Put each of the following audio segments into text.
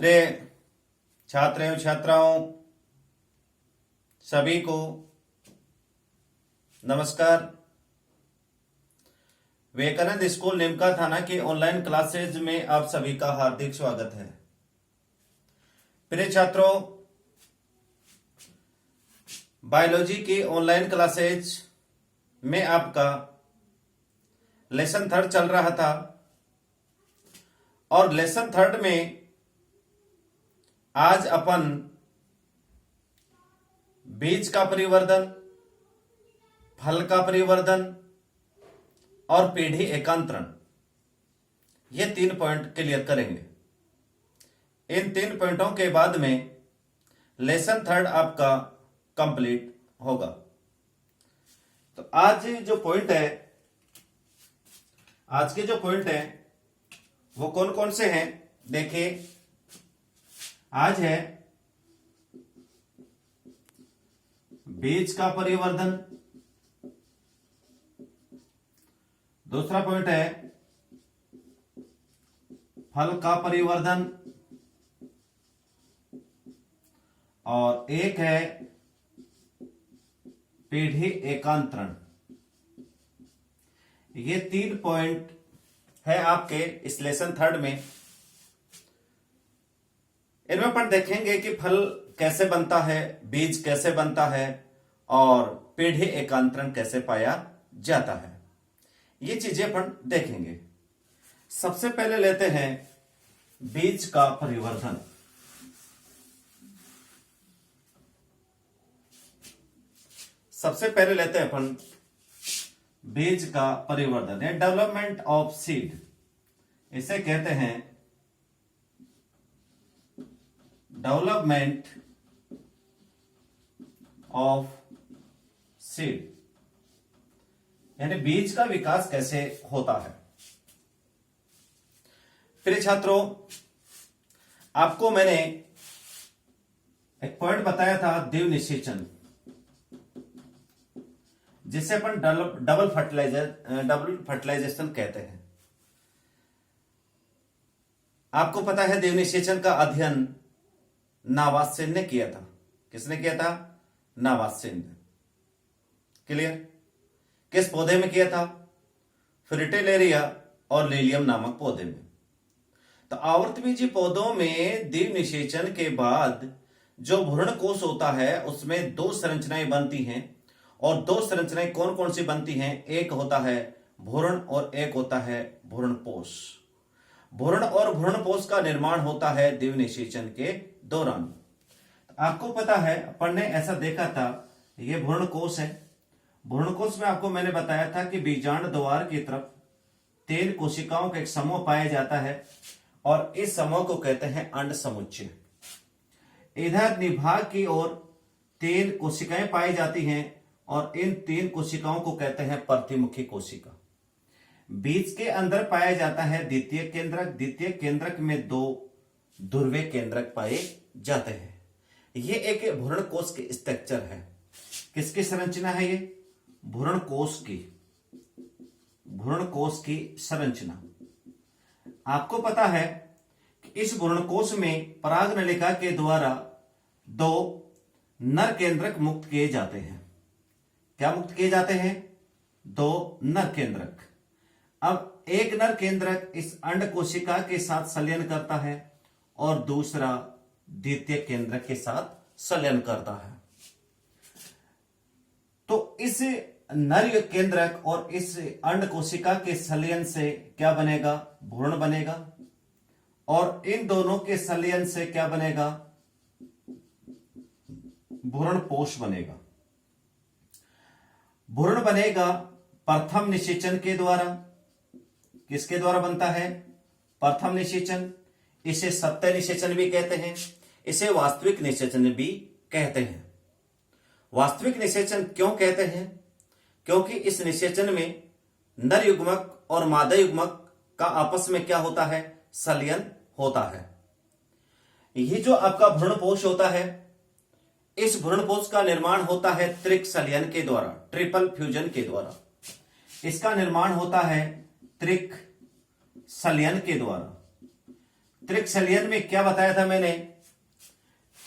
प्रिय छात्र एवं छात्राओं सभी को नमस्कार। विवेकानंद स्कूल निमका थाना के ऑनलाइन क्लासेज में आप सभी का हार्दिक स्वागत है। प्रिय छात्रों, बायोलॉजी की ऑनलाइन क्लासेज में आपका लेसन 3 चल रहा था और लेसन 3 में आज अपन बीज का परिवर्धन, फल का परिवर्धन और पीढ़ी एकांतरण ये 3 पॉइंट क्लियर करेंगे। इन 3 पॉइंटों के बाद में लेसन 3 आपका कंप्लीट होगा। तो आज के जो पॉइंट है वो कौन कौन से हैं देखिए। आज है बीज का परिवर्धन, दूसरा पॉइंट है फल का परिवर्धन और एक है पीढ़ी एकांतरण। ये 3 पॉइंट है आपके इस लेसन 3 में। इनमें अपन देखेंगे कि फल कैसे बनता है, बीज कैसे बनता है और पीढ़ी एकांतरण कैसे पाया जाता है। ये चीजें अपन देखेंगे। सबसे पहले लेते हैं बीज का परिवर्धन। सबसे पहले लेते हैं अपन बीज का परिवर्धन या डेवलपमेंट ऑफ सीड। इसे कहते हैं डेवलपमेंट ऑफ सीड, यानी बीज का विकास कैसे होता है। प्रिय छात्रों, आपको मैंने एक पॉइंट बताया था द्विव निषेचन, जिसे अपन डबल फर्टिलाइजेशन कहते हैं। आपको पता है द्विव निषेचन का अध्ययन नावासेन ने किया था। किसने किया था? नावासेन ने। क्लियर? किस पौधे में किया था? फ्रिटिलेरिया और लिलियम नामक पौधे में। तो आवर्तबीजी पौधों में द्विव निषेचन के बाद जो भ्रूण कोश होता है उसमें 2 संरचनाएं बनती हैं। और 2 संरचनाएं कौन कौन सी बनती हैं? एक होता है भ्रूण और एक होता है भ्रूणपोष। भ्रूण और भ्रूणपोष का निर्माण होता है द्विव निषेचन के दौरान। आपको पता है अपन ने ऐसा देखा था, ये भ्रूणकोश है। भ्रूणकोश में आपको मैंने बताया था कि बीजांड द्वार की तरफ 3 कोशिकाओं का एक समूह पाया जाता है और इस समूह को कहते हैं अंड समुच्चय। इधर निभाग की ओर 3 कोशिकाएं पाई जाती हैं और इन 3 कोशिकाओं को कहते हैं प्रतिमुखी कोशिका। बीज के अंदर पाया जाता है द्वितीय केंद्रक। द्वितीय केंद्रक में 2 ध्रुवीय केंद्रक पाए जाते हैं। ये एक भ्रूणकोश की स्ट्रक्चर है। किसकी संरचना है ये? भ्रूणकोश की संरचना। आपको पता है कि इस भ्रूणकोश में परागनलिका के द्वारा 2 नर केंद्रक मुक्त किए जाते हैं। क्या मुक्त किए जाते हैं? 2 नर केंद्रक। अब एक नर केंद्रक इस अंड कोशिका के साथ संलयन करता है और दूसरा द्वितीय केंद्रक के साथ संलयन करता है। तो इस नर केंद्रक और इस अंड कोशिका के संलयन से क्या बनेगा? भ्रूण बनेगा। और इन दोनों के संलयन से क्या बनेगा? भ्रूणपोष बनेगा। भ्रूण बनेगा प्रथम निषेचन के द्वारा। किसके द्वारा बनता है? प्रथम निषेचन। इसे सत्य निषेचन भी कहते हैं, इसे वास्तविक निषेचन भी कहते हैं। वास्तविक निषेचन क्यों कहते हैं? क्योंकि इस निषेचन में नर युग्मक और मादा युग्मक का आपस में क्या होता है? संलयन होता है। ये जो आपका भ्रूणपोष होता है, इस भ्रूणपोष का निर्माण होता है त्रिक संलयन के द्वारा, ट्रिपल फ्यूजन के द्वारा। इसका निर्माण होता है त्रिक संलयन के द्वारा। त्रिक में क्या बताया था मैंने,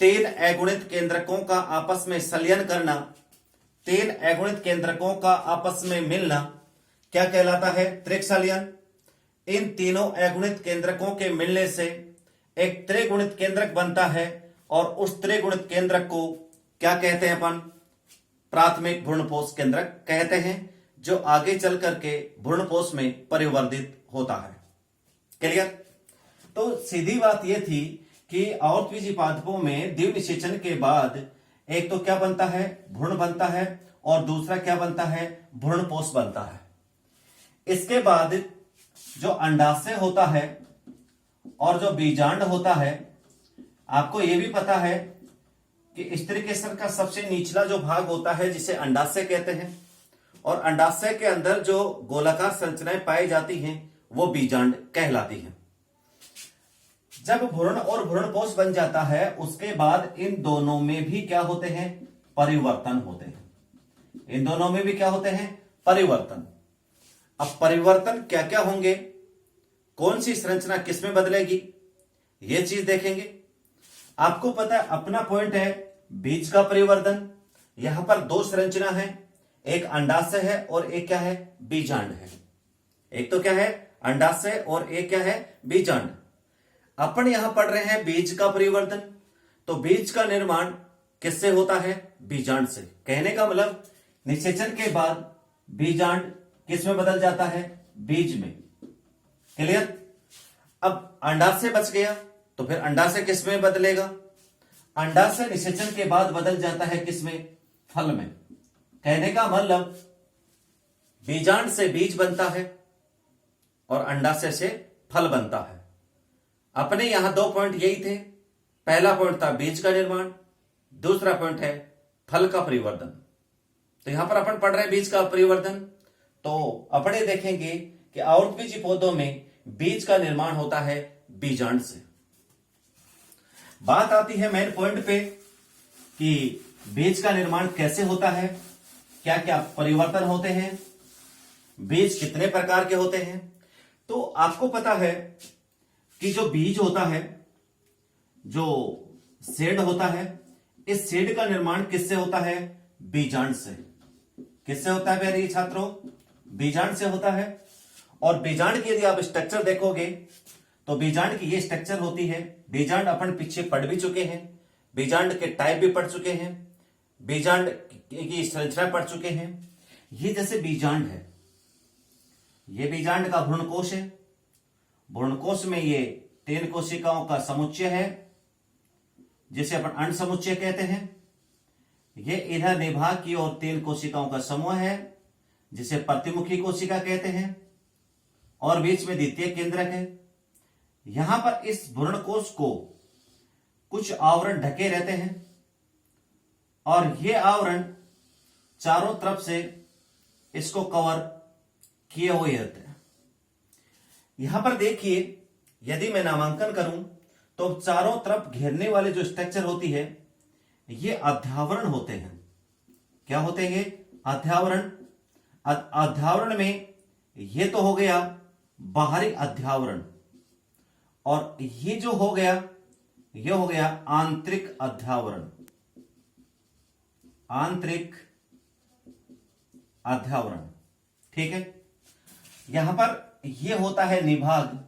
तीन अगुणित केंद्रकों का आपस में संलयन करना, तीन अगुणित केंद्रकों का आपस में मिलना क्या कहलाता है, त्रिक। इन तीनों अगुणित केंद्रकों के मिलने से एक त्रिगुणित केंद्रक बनता है और उस त्रिगुणित केंद्रक को क्या कहते हैं अपन, प्राथमिक भ्रूणपोष केंद्रक कहते हैं, जो आगे चल करके भ्रूणपोष में परिवर्तित होता है। क्लियर। तो सीधी बात यह थी कि आवृत्तबीजी पादपों में द्विनिषेचन के बाद एक तो क्या बनता है, भ्रूण बनता है, और दूसरा क्या बनता है, भ्रूणपोष बनता है। इसके बाद जो अंडाशय होता है और जो बीजांड होता है, आपको यह भी पता है कि स्त्रीकेसर का सबसे निचला जो भाग होता है जिसे अंडाशय कहते हैं, और अंडाशय के अंदर जो गोलाकार संरचनाएं पाई जाती हैं वो बीजांड कहलाती हैं। जब भ्रूण और भ्रूणपोष बन जाता है उसके बाद इन दोनों में भी क्या होते हैं, परिवर्तन होते हैं। इन दोनों में भी क्या होते हैं, परिवर्तन। अब परिवर्तन क्या क्या होंगे, कौन सी संरचना किसमें बदलेगी, ये चीज देखेंगे। आपको पता है अपना पॉइंट है बीज का परिवर्तन। यहां पर दो संरचना है, एक अंडाशय है और एक क्या है, बीजांड है। एक तो क्या है, अंडाशय, और एक क्या है, बीजांड। अपन यहां पढ़ रहे हैं बीज का परिवर्तन, तो बीज का निर्माण किससे होता है, बीजांड से। कहने का मतलब निषेचन के बाद बीजांड किस में बदल जाता है, बीज में। क्लियर। अब अंडाशय बच गया तो फिर अंडाशय किस में बदलेगा, अंडाशय निषेचन के बाद बदल जाता है किसमें, फल में। कहने का मतलब बीजांड से बीज बनता है और अंडाशय से फल बनता है। अपने यहां दो पॉइंट यही थे, पहला पॉइंट था बीज का निर्माण, दूसरा पॉइंट है फल का परिवर्तन। तो यहां पर अपन पढ़ रहे हैं बीज का परिवर्तन, तो अपने देखेंगे कि आवृतबीजी पौधों में बीज का निर्माण होता है बीजांड से। बात आती है मेन पॉइंट पे कि बीज का निर्माण कैसे होता है, क्या क्या परिवर्तन होते हैं, बीज कितने प्रकार के होते हैं। तो आपको पता है कि जो बीज होता है, जो सेड होता है, इस सेड का निर्माण किससे होता है, बीजांड से। किससे होता है प्यारे छात्रों, बीजांड से होता है। और बीजांड की यदि आप स्ट्रक्चर देखोगे तो बीजांड की ये स्ट्रक्चर होती है। बीजांड अपन पीछे पढ़ भी चुके हैं, बीजांड के टाइप भी पढ़ चुके हैं, बीजांड की संरचना पढ़ चुके हैं। ये जैसे बीजांड है, ये बीजांड का भ्रूणकोश है। भ्रूणकोश में ये तीन कोशिकाओं का समुच्चय है जिसे अपन अंड समुच्चय कहते हैं। ये इधर निभाग की ओर तीन कोशिकाओं का समूह है जिसे प्रतिमुखी कोशिका कहते हैं, और बीच में द्वितीय केंद्रक है। यहां पर इस भ्रूणकोश को कुछ आवरण ढके रहते हैं और ये आवरण चारों तरफ से इसको कवर किए हुए रहते हैं। यहां पर देखिए, यदि मैं नामांकन करूं तो चारों तरफ घेरने वाले जो स्ट्रक्चर होती है ये अध्यावरण होते हैं। क्या होते हैं ये, अध्यावरण। अध्यावरण में ये तो हो गया बाहरी अध्यावरण, और ये जो हो गया ये हो गया आंतरिक अध्यावरण। आंतरिक अध्यावरण, ठीक है। यहां पर ये होता है निभाग,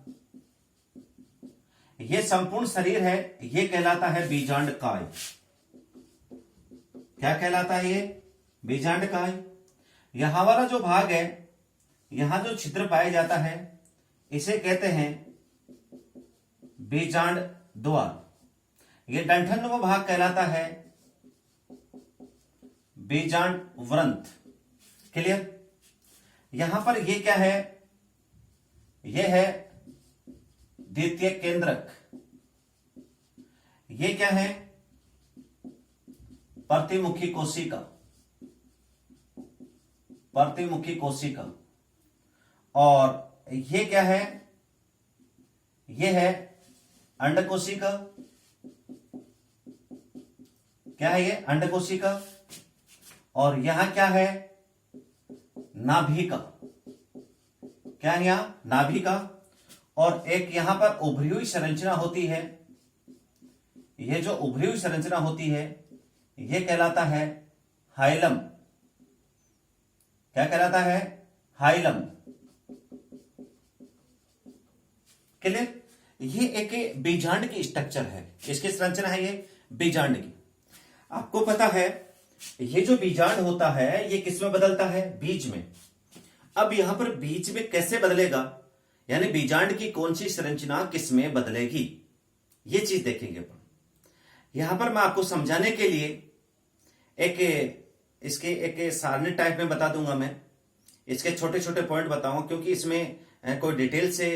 ये संपूर्ण शरीर है, ये कहलाता है बीजांड काय। क्या कहलाता है ये, बीजांड काय। यहां वाला जो भाग है, यहां जो छिद्र पाया जाता है इसे कहते हैं बीजांड द्वार। ये डंठल भाग कहलाता है बीजांड वृंत। क्लियर। यहां पर ये क्या है, ये है द्वितीय केंद्रक। ये क्या है, प्रतिमुखी कोशिका। प्रतिमुखी कोशिका। और ये क्या है, ये है अंड कोशिका। क्या है ये, अंड कोशिका। और यहां क्या है, नाभिका। क्या है यहां, नाभिका। और एक यहां पर उभरी हुई संरचना होती है। यह जो उभरी हुई संरचना होती है यह कहलाता है हाइलम। क्या कहलाता है? हाइलम। क्लियर? ये एक बीजांड की स्ट्रक्चर है। इसकी संरचना है ये बीजांड की। आपको पता है ये जो बीजांड होता है ये किसमें बदलता है? बीज में। अब यहां पर बीज में कैसे बदलेगा, यानी बीजांड की कौन सी संरचना किसमें बदलेगी, ये चीज देखेंगे अपन। यहां पर मैं आपको समझाने के लिए इसके एक सारणी टाइप में बता दूंगा। मैं इसके छोटे छोटे पॉइंट बताऊंगा, क्योंकि इसमें कोई डिटेल से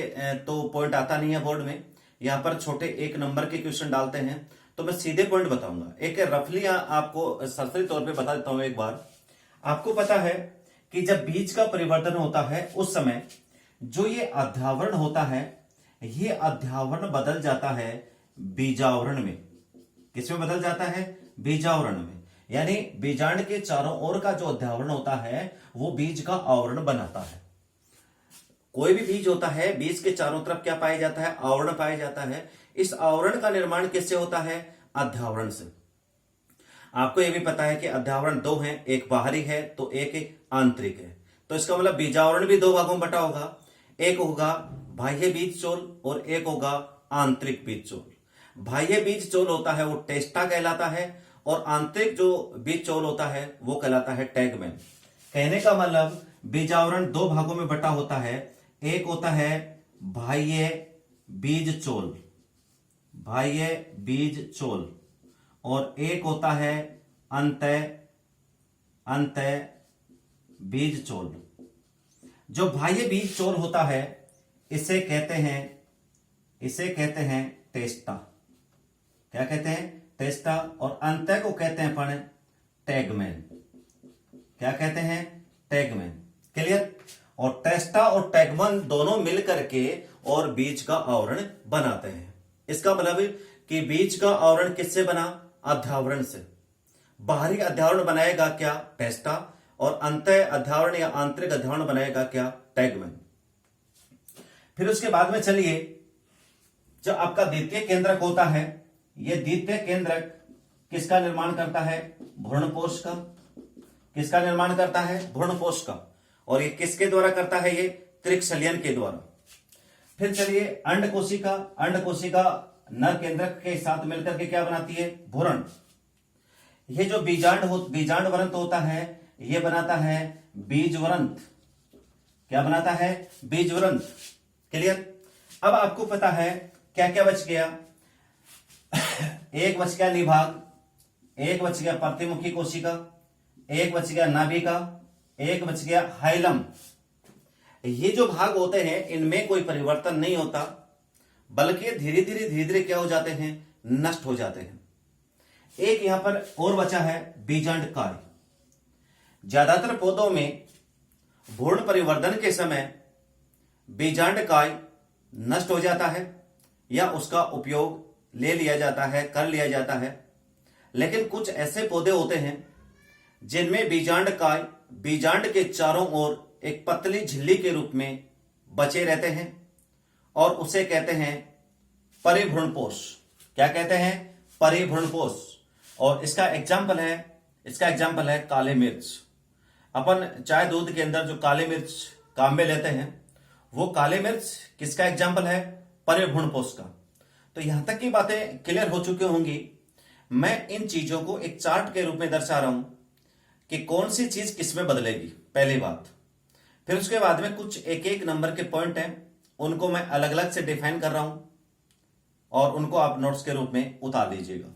तो पॉइंट आता नहीं है बोर्ड में। यहां पर छोटे 1 नंबर के क्वेश्चन डालते हैं, तो मैं सीधे पॉइंट बताऊंगा। एक रफली आपको सरसरी तौर पे बता देता हूं एक बार। आपको पता है कि जब बीज का परिवर्तन होता है उस समय जो ये अध्यावरण होता है, ये अध्यावरण बदल जाता है बीजावरण में। किसमें बदल जाता है? बीजावरण में। यानी बीजांड के चारों ओर का जो अध्यावरण होता है वो बीज का आवरण बनाता है। कोई भी बीज होता है, बीज के चारों तरफ क्या पाया जाता है? आवरण पाया जाता है। इस आवरण का निर्माण किससे होता है? अध्यावरण से। आपको यह भी पता है कि अध्यावरण 2 हैं, एक बाहरी है तो एक आंतरिक है। तो इसका मतलब बीजावरण भी 2 भागों में बटा होगा। एक होगा बाह्य बीज चोल और एक होगा आंतरिक बीज चोल। बाह्य बीज चोल होता है वो टेस्टा कहलाता है, और आंतरिक जो बीज चोल होता है वो कहलाता है टैगमैन। कहने का मतलब बीजावरण 2 भागों में बटा होता है। एक होता है बाह्य बीज चोल, बाह्य बीज चोल, और एक होता है अंतः बीज चोल। जो बाह्य बीज चोल होता है इसे कहते हैं टेस्टा। क्या कहते हैं? टेस्टा। और अंतः को कहते हैं अपन टैगमैन। क्या कहते हैं? टैगमैन। क्लियर? और टेस्टा और टैगमैन दोनों मिलकर के और बीज का आवरण बनाते हैं। इसका मतलब कि बीज का आवरण किससे बना? अध्यावरण से। बाहरी अध्यावरण बनाएगा क्या? टेस्टा। और अंतः अध्यावरण या आंतरिक अध्यावरण बनाएगा क्या? टैगमैन। फिर उसके बाद में चलिए, जो आपका द्वितीय केंद्रक होता है, यह द्वितीय केंद्रक किसका निर्माण करता है? भ्रूणपोष का। किसका निर्माण करता है? भ्रूणपोष का। और ये किसके द्वारा करता है? ये त्रिकशल्यन के द्वारा। फिर चलिए अंड कोशिका। अंड कोशिका नर केंद्रक के साथ मिलकर के क्या बनाती है? भ्रूण। ये जो बीजांड होता है ये बनाता है बीजवरंत। क्या बनाता है? बीजवरंत। क्लियर? अब आपको पता है क्या क्या बच गया? एक बच गया निभाग, एक बच गया प्रतिमुखी कोशिका, एक बच गया नाभिका, एक बच गया हाइलम। ये जो भाग होते हैं इनमें कोई परिवर्तन नहीं होता, बल्कि धीरे धीरे क्या हो जाते हैं? नष्ट हो जाते हैं। एक यहां पर और बचा है बीजांड काय। ज्यादातर पौधों में भ्रूण परिवर्धन के समय बीजांड काय नष्ट हो जाता है या उसका उपयोग ले लिया जाता है, कर लिया जाता है। लेकिन कुछ ऐसे पौधे होते हैं जिनमें बीजांड काय बीजांड के चारों ओर एक पतली झिल्ली के रूप में बचे रहते हैं और उसे कहते हैं परिभ्रूणपोष। क्या कहते हैं? परिभ्रूणपोष। और इसका एग्जाम्पल है काले मिर्च। अपन चाय दूध के अंदर जो काले मिर्च काम में लेते हैं वो काले मिर्च किसका एग्जाम्पल है? परिभ्रूणपोष का। तो यहां तक की बातें क्लियर हो चुकी होंगी। मैं इन चीजों को एक चार्ट के रूप में दर्शा रहा हूं कि कौन सी चीज किसमें बदलेगी, पहली बात। फिर उसके बाद में कुछ एक नंबर के पॉइंट हैं, उनको मैं अलग अलग से डिफाइन कर रहा हूं और उनको आप नोट्स के रूप में उतार लीजिएगा।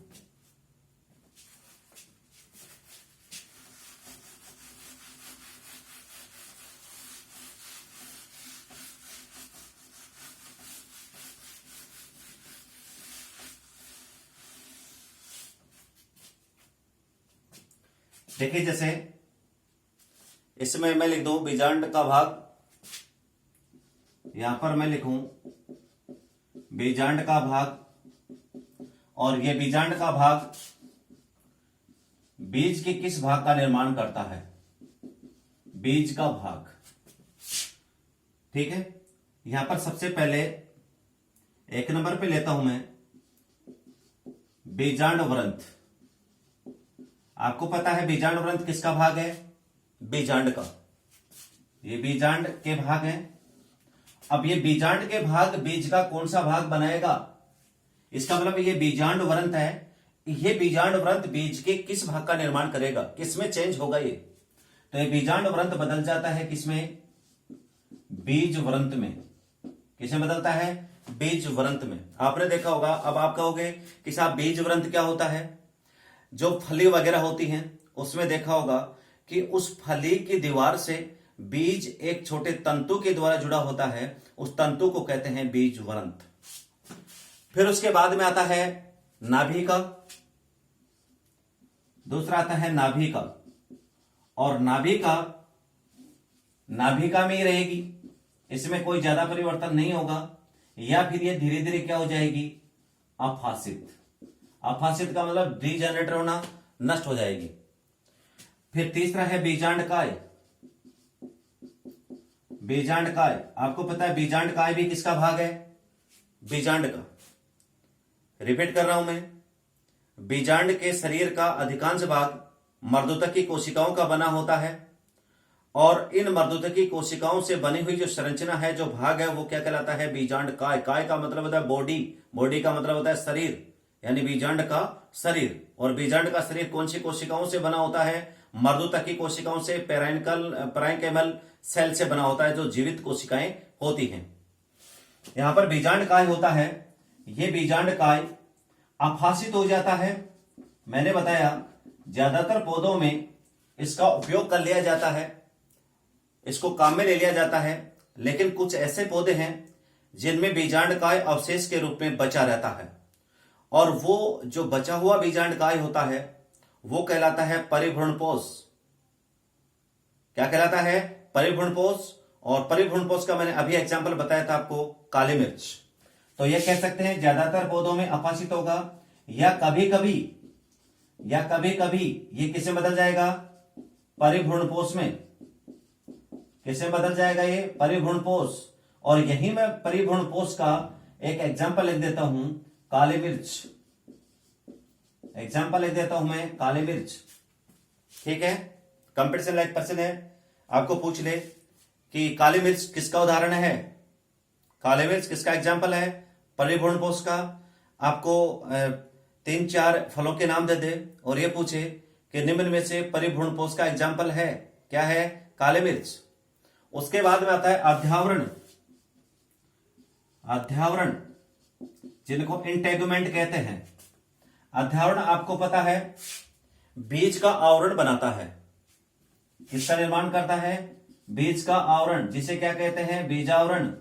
देखिए, जैसे इसमें मैं लिख दूं बीजांड का भाग, यहां पर मैं लिखूं बीजांड का भाग, और ये बीजांड का भाग बीज के किस भाग का निर्माण करता है? बीज का भाग। ठीक है, यहां पर सबसे पहले एक नंबर पे लेता हूं मैं बीजांड व्रंत। आपको पता है बीजांड व्रंत किसका भाग है? बीजांड का। ये बीजांड के भाग हैं। अब ये बीजांड के भाग बीज का कौन सा भाग बनाएगा? इसका मतलब ये बीजांड व्रंत है, ये बीजांड व्रंत बीज के किस भाग का निर्माण करेगा, किसमें चेंज होगा ये? तो ये बीजांड व्रंत बदल जाता है किसमें? बीज व्रंत में। किसमें बदलता है? बीज व्रंत में। आपने देखा होगा, अब आप कहोगे कि साहब बीज व्रंत क्या होता है? जो फली वगैरह होती हैं उसमें देखा होगा कि उस फली की दीवार से बीज एक छोटे तंतु के द्वारा जुड़ा होता है, उस तंतु को कहते हैं बीज व्रंत। फिर उसके बाद में आता है नाभिका, दूसरा आता है नाभिका। और नाभिका में ही रहेगी, इसमें कोई ज्यादा परिवर्तन नहीं होगा, या फिर ये धीरे धीरे क्या हो जाएगी? अफासित। अफासित का मतलब डीजेनरेट होना, नष्ट हो जाएगी। फिर तीसरा है बीजांडकाय। बीजांडकाय, आपको पता है बीजांडकाय भी किसका भाग है? बीजांड का। रिपीट कर रहा हूं मैं, बीजांड के शरीर का अधिकांश भाग मर्दोतकी कोशिकाओं का बना होता है, और इन मर्दोतकी कोशिकाओं से बनी हुई जो संरचना है, जो भाग है, वो क्या कहलाता है? बीजांडकाय। काय का मतलब होता है बॉडी, बॉडी का मतलब होता है शरीर, यानी बीजांड का शरीर। और बीजांड का शरीर कौन सी कोशिकाओं से बना होता है? मर्दोतकी कोशिकाओं से, पैरेंकाइमल सेल से बना होता है, जो जीवित कोशिकाएं होती हैं। यहां पर बीजांडकाय होता है, ये बीजांडकाय अफासित हो जाता है। मैंने बताया ज्यादातर पौधों में इसका उपयोग कर लिया जाता है, इसको काम में ले लिया जाता है, लेकिन कुछ ऐसे पौधे हैं जिनमें बीजांडकाय अवशेष के रूप में बचा रहता है, और वो जो बचा हुआ बीजांडकाय होता है वो कहलाता है परिभ्रूणपोष। क्या कहलाता है? परिभ्रूणपोष। और परिभ्रूणपोष का मैंने अभी एग्जाम्पल बताया था आपको, काली मिर्च। तो ये कह सकते हैं ज्यादातर पौधों में अफासित होगा, या कभी कभी ये किसे बदल जाएगा? परिभ्रूणपोष में। किसे बदल जाएगा ये? परिभ्रूणपोष। और यही मैं परिभ्रूणपोष का एक एग्जाम्पल लिख देता हूं, काली मिर्च। एग्जाम्पल लिख देता हूं मैं, काली मिर्च। ठीक है, कंपटीशन लाइक पर्सन है, आपको पूछ ले कि काली मिर्च किसका उदाहरण है? काली मिर्च किसका एग्जाम्पल है? परिभ्रूणपोष का। आपको 3-4 फलों के नाम दे दे और ये पूछे कि निम्न में से परिभ्रूणपोष का एग्जाम्पल है, क्या है? काली मिर्च। उसके बाद में आता है अध्यावरण। अध्यावरण जिनको इंटेगुमेंट कहते हैं। अध्यावरण आपको पता है बीज का आवरण बनाता है। किसका निर्माण करता है? बीज का आवरण, जिसे क्या कहते हैं? बीजावरण।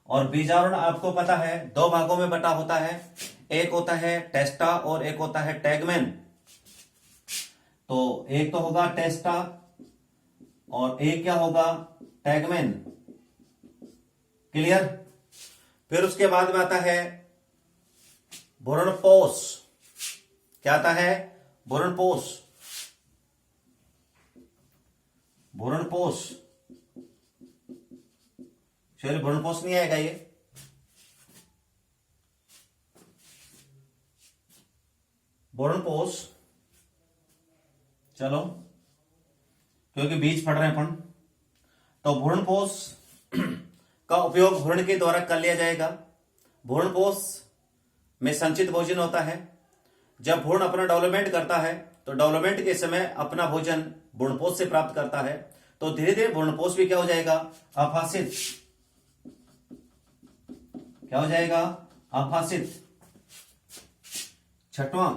और बीजावरण आपको पता है 2 भागों में बटा होता है, एक होता है टेस्टा और एक होता है टैगमेन। तो एक तो होगा टेस्टा और एक क्या होगा? टैगमेन। क्लियर? फिर उसके बाद में आता है भ्रूणपोष। क्या आता है? भ्रूणपोष। भ्रूणपोष, चलिए भ्रूणपोष नहीं आएगा ये। भ्रूणपोष, चलो क्योंकि बीज पढ़ रहे हैं अपन, तो भ्रूणपोष का उपयोग भ्रूण के द्वारा कर लिया जाएगा। भ्रूणपोष में संचित भोजन होता है। जब भ्रूण अपना डेवलपमेंट करता है तो डेवलपमेंट के समय अपना भोजन भ्रूणपोष से प्राप्त करता है, तो धीरे धीरे भ्रूणपोष भी क्या हो जाएगा? अफासित। क्या हो जाएगा? अफासित। छठवां,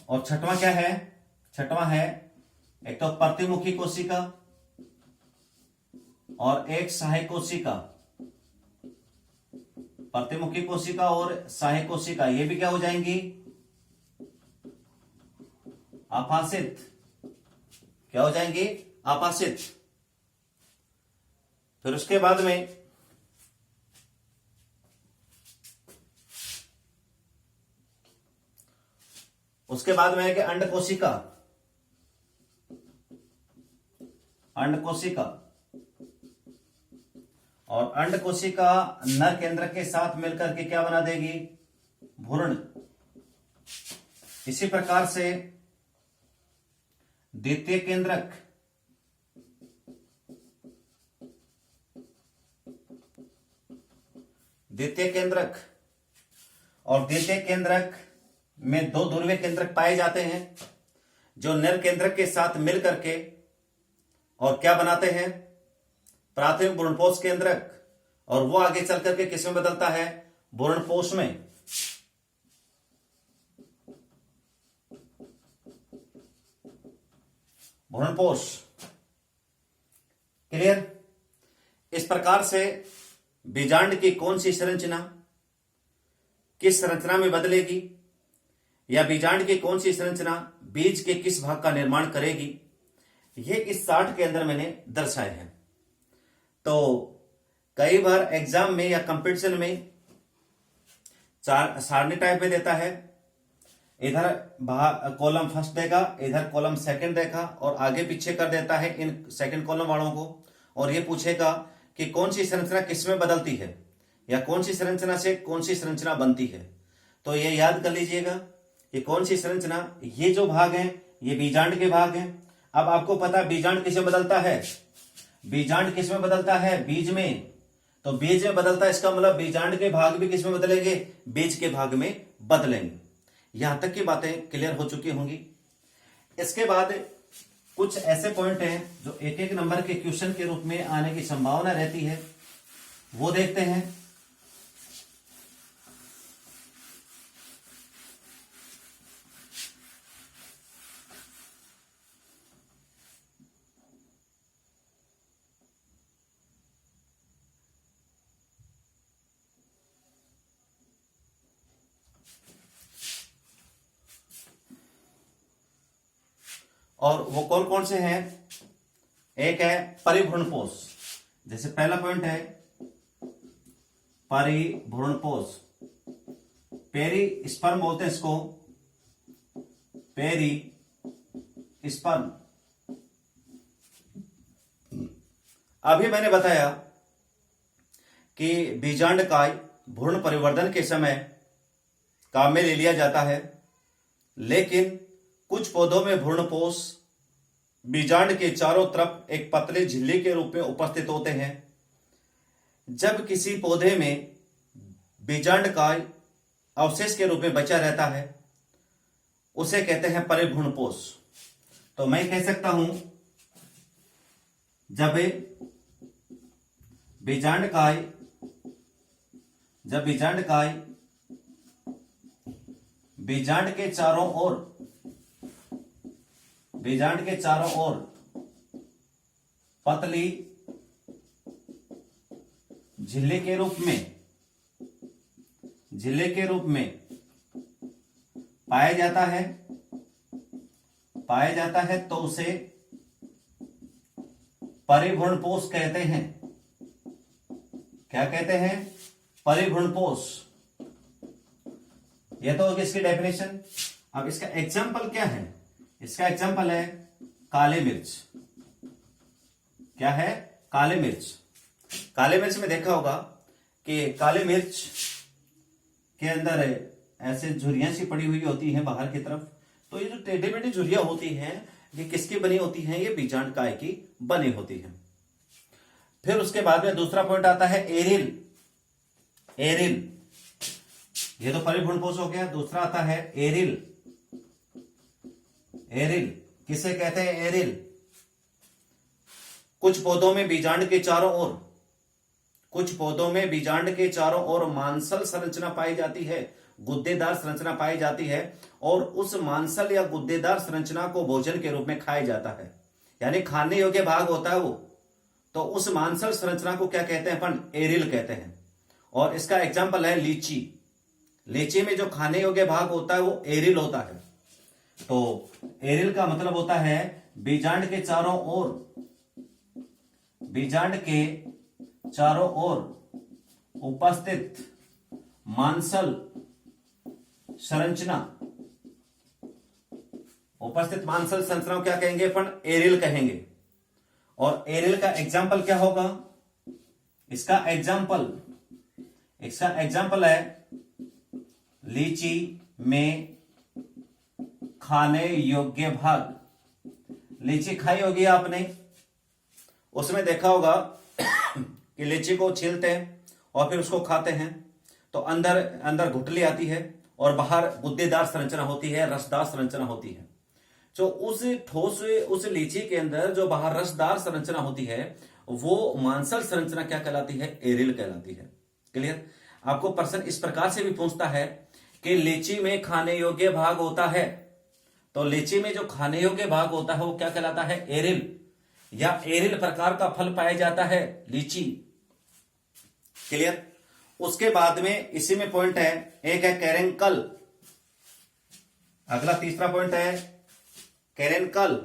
और छठवां क्या है? छठवां है एक तो प्रतिमुखी कोशिका और एक सहायक कोशिका। प्रतिमुखी कोशिका और सहायक कोशिका ये भी क्या हो जाएंगी? अफासित। क्या हो जाएंगी? अफासित। फिर उसके बाद में है कि अंड कोशिका। अंड कोशिका और अंड कोशिका नर केंद्रक के साथ मिलकर के क्या बना देगी? भ्रूण। इसी प्रकार से द्वितीय केंद्रक और द्वितीय केंद्रक में दो ध्रुवीय केंद्रक पाए जाते हैं जो नर केंद्रक के साथ मिलकर के और क्या बनाते हैं? प्राथमिक भ्रूणपोष केंद्रक। और वो आगे चल करके किस में बदलता है? भ्रूणपोष में। भ्रूणपोष। क्लियर? इस प्रकार से बीजांड की कौन सी संरचना किस संरचना में बदलेगी, या बीजांड की कौन सी संरचना बीज के किस भाग का निर्माण करेगी, ये इस 60 के अंदर मैंने दर्शाए हैं। तो कई बार एग्जाम में या कंपटीशन में सारणी टाइप में देता है, इधर कॉलम फर्स्ट देगा, इधर कॉलम सेकंड देगा और आगे पीछे कर देता है इन सेकंड कॉलम वालों को, और ये पूछेगा कि कौन सी संरचना किस में बदलती है या कौन सी संरचना से कौन सी संरचना बनती है। तो ये याद कर लीजिएगा, ये कौन सी संरचना, ये जो भाग है ये बीजांड के भाग हैं। अब आपको पता है बीजांड किसमें बदलता है? बीजांड किस में बदलता है? बीज में। तो बीज में बदलता है, इसका मतलब बीजांड के भाग भी किस में बदलेंगे? बीज के भाग में बदलेंगे। यहां तक की बातें क्लियर हो चुकी होंगी। इसके बाद कुछ ऐसे पॉइंट हैं जो एक एक नंबर के क्वेश्चन के रूप में आने की संभावना रहती है, वो देखते हैं। और वो कौन कौन से हैं? एक है परिभ्रूणपोष। जैसे पहला पॉइंट है परिभ्रूणपोष, पेरी स्पर्म बोलते हैं इसको, पेरी स्पर्म। अभी मैंने बताया कि बीजांड का भ्रूण परिवर्धन के समय काम में ले लिया जाता है, लेकिन कुछ पौधों में भ्रूणपोष बीजांड के चारों तरफ एक पतले झिल्ली के रूप में उपस्थित होते हैं। जब किसी पौधे में बीजांड का अवशेष के रूप में बचा रहता है उसे कहते हैं परिभ्रूणपोष। तो मैं कह सकता हूं जब बीजांड के चारों ओर पतली झिल्ली के रूप में पाया जाता है तो उसे परिभ्रूणपोष कहते हैं। क्या कहते हैं? परिभ्रूणपोष। यह तो होगी इसकी डेफिनेशन। अब इसका एग्जाम्पल क्या है? इसका एग्जाम्पल है काले मिर्च। क्या है? काले मिर्च। काले मिर्च में देखा होगा कि काले मिर्च के अंदर ऐसे झुर्रियां सी पड़ी हुई होती हैं बाहर की तरफ। तो ये जो टेढ़ी मेढ़ी झुर्रियां होती हैं ये किसकी बनी होती हैं? ये बीजांड काय की बनी होती हैं। फिर उसके बाद में दूसरा पॉइंट आता है एरिल। ये तो परिभ्रूणपोष हो गया। दूसरा आता है एरिल। किसे कहते हैं? एरिल। कुछ पौधों में बीजांड के चारों ओर मांसल संरचना पाई जाती है, गुद्देदार संरचना पाई जाती है, और उस मांसल या गुद्देदार संरचना को भोजन के रूप में खाया जाता है, यानी खाने योग्य भाग होता है वो। तो उस मांसल संरचना को क्या कहते हैं? अपन एरिल कहते हैं। और इसका एग्जाम्पल है लीची में जो खाने योग्य भाग होता है वो एरिल होता है। तो एरिल का मतलब होता है बीजांड के चारों ओर उपस्थित मांसल संरचना को क्या कहेंगे? अपन एरिल कहेंगे। और एरिल का एग्जाम्पल क्या होगा? इसका एग्जाम्पल है लीची में खाने योग्य भाग। लीची खाई होगी आपने, उसमें देखा होगा कि लीची को छीलते हैं और फिर उसको खाते हैं तो अंदर गुठली आती है और बाहर गुद्देदार संरचना होती है, रसदार संरचना होती है। जो उस लीची के अंदर जो बाहर रसदार संरचना होती है वो मांसल संरचना क्या कहलाती है? एरिल कहलाती है। क्लियर? आपको प्रश्न इस प्रकार से भी पूछता है कि लीची में खाने योग्य भाग होता है, तो लीची में जो खाने योग्य भाग होता है वो क्या कहलाता है? एरिल, या एरिल प्रकार का फल पाया जाता है लीची। क्लियर? उसके बाद में इसी में पॉइंट है, एक है कैरेंकल, अगला तीसरा पॉइंट है कैरेंकल।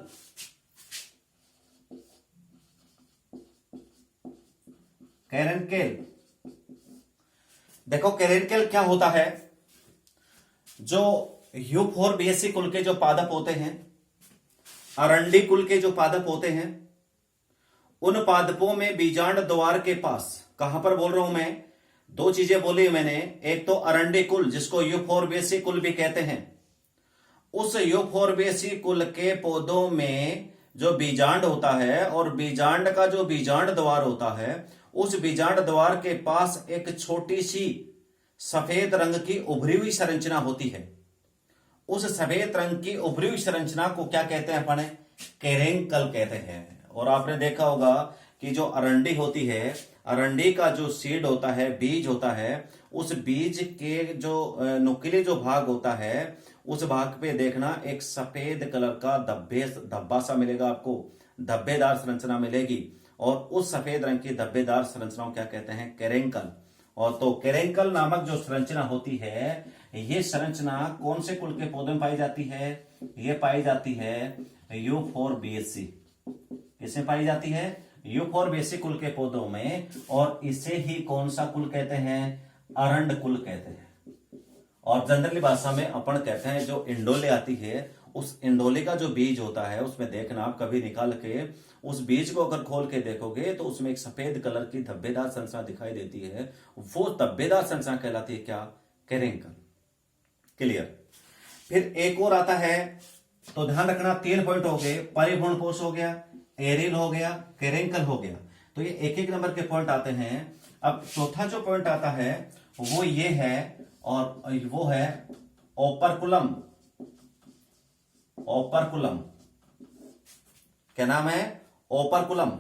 कैरेंकेल, देखो कैरेंकेल क्या होता है? जो यूफोरबिएसी कुल के जो पादप होते हैं, अरंडी कुल के जो पादप होते हैं, उन पादपों में बीजांड द्वार के पास, कहां पर बोल रहा हूं मैं? दो चीजें बोली मैंने, एक तो अरंडी कुल जिसको यूफोरबिएसी कुल भी कहते हैं, उस यूफोरबिएसी कुल के पौधों में जो बीजांड होता है और बीजांड का जो बीजांड द्वार होता है, उस बीजांड द्वार के पास एक छोटी सी सफेद रंग की उभरी हुई संरचना होती है। उस सफेद रंग की उभरी हुई संरचना को क्या कहते हैं? अपन कैरेंकल कहते हैं। और आपने देखा होगा कि जो अरंडी होती है, अरंडी का जो सीड होता है, बीज होता है, उस बीज के जो नुकीले जो भाग होता है, उस भाग पे देखना एक सफेद कलर का धब्बा सा मिलेगा आपको, धब्बेदार संरचना मिलेगी, और उस सफेद रंग की धब्बेदार संरचना को क्या कहते हैं? कैरेंकल। और तो कैरेंकल नामक जो संरचना होती है, ये संरचना कौन से कुल के पौधे में पाई जाती है? ये पाई जाती है यूफोरबिएसी। किसमें पाई जाती है? यूफोरबिएसी कुल के पौधों में। और इसे ही कौन सा कुल कहते हैं? अरंड कुल कहते हैं। और जनरली भाषा में अपन कहते हैं जो इंडोले आती है, उस इंडोले का जो बीज होता है, उसमें देखना आप कभी निकाल के उस बीज को अगर खोल के देखोगे तो उसमें एक सफेद कलर की धब्बेदार संरचना दिखाई देती है, वो धब्बेदार संरचना कहलाती है क्या? कैरेंकल। क्लियर? फिर एक और आता है, तो ध्यान रखना 3 पॉइंट हो गए, परिभ्रूण कोष हो गया, एरिल हो गया, कैरेंकल हो गया। तो ये एक एक नंबर के पॉइंट आते हैं। अब चौथा जो पॉइंट आता है वो ये है, और वो है ओपर्कुलम। ओपर्कुलम क्या नाम है? ओपर्कुलम।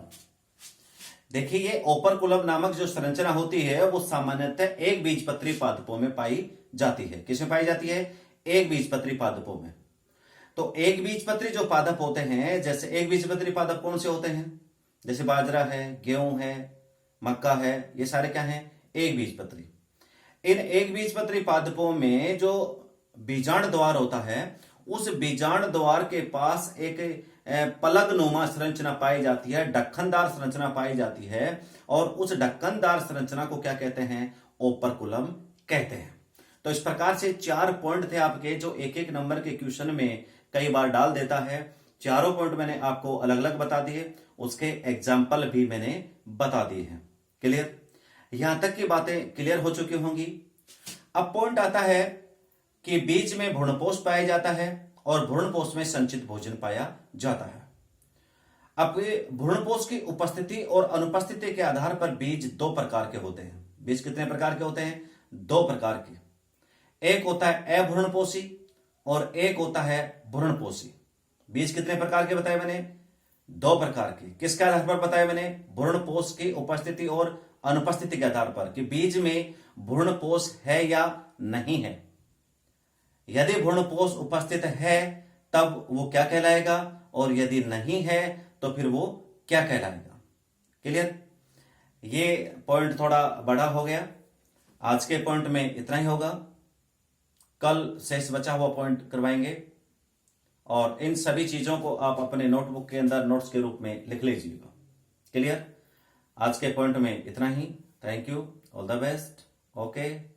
देखिए ये ओपर्कुलम नामक जो संरचना होती है वो सामान्यतः एक बीजपत्री पादपों में पाई जाती है। किसमें पाई जाती है? एक बीजपत्री पादपों में। तो एक बीजपत्री जो पादप होते हैं, जैसे एक बीजपत्री पादप कौन से होते हैं? जैसे बाजरा है, गेहूं है, मक्का है, ये सारे क्या हैं? एक बीजपत्री। इन एक बीजपत्री पादपों में जो बीजांड द्वार होता है, उस बीजांड द्वार के पास एक पलग नुमा संरचना पाई जाती है, ढक्कनदार संरचना पाई जाती है, और उस ढक्कनदार संरचना को क्या कहते हैं? ओपर्कुलम कहते हैं। तो इस प्रकार से 4 पॉइंट थे आपके, जो एक एक नंबर के क्वेश्चन में कई बार डाल देता है। चारों पॉइंट मैंने आपको अलग अलग बता दिए, उसके एग्जाम्पल भी मैंने बता दिए हैं। क्लियर? यहां तक की बातें क्लियर हो चुकी होंगी। अब पॉइंट आता है कि बीज में भ्रूणपोष पाया जाता है और भ्रूणपोष में संचित भोजन पाया जाता है। अब भ्रूणपोष की उपस्थिति और अनुपस्थिति के आधार पर बीज 2 प्रकार के होते हैं। बीज कितने प्रकार के होते हैं? 2 प्रकार के। एक होता है अभ्रूणपोषी और एक होता है भ्रूणपोषी। बीज कितने प्रकार के बताए मैंने? 2 प्रकार के। किसके आधार पर बताया मैंने? भ्रूणपोष की उपस्थिति और अनुपस्थिति के आधार पर, कि बीज में भ्रूणपोष है या नहीं है। यदि भ्रूणपोष उपस्थित है तब वो क्या कहलाएगा, और यदि नहीं है तो फिर वो क्या कहलाएगा। क्लियर? ये पॉइंट थोड़ा बड़ा हो गया। आज के पॉइंट में इतना ही होगा, कल शेष बचा हुआ पॉइंट करवाएंगे, और इन सभी चीजों को आप अपने नोटबुक के अंदर नोट्स के रूप में लिख लीजिएगा। क्लियर? आज के पॉइंट में इतना ही। Thank you, all the best, okay.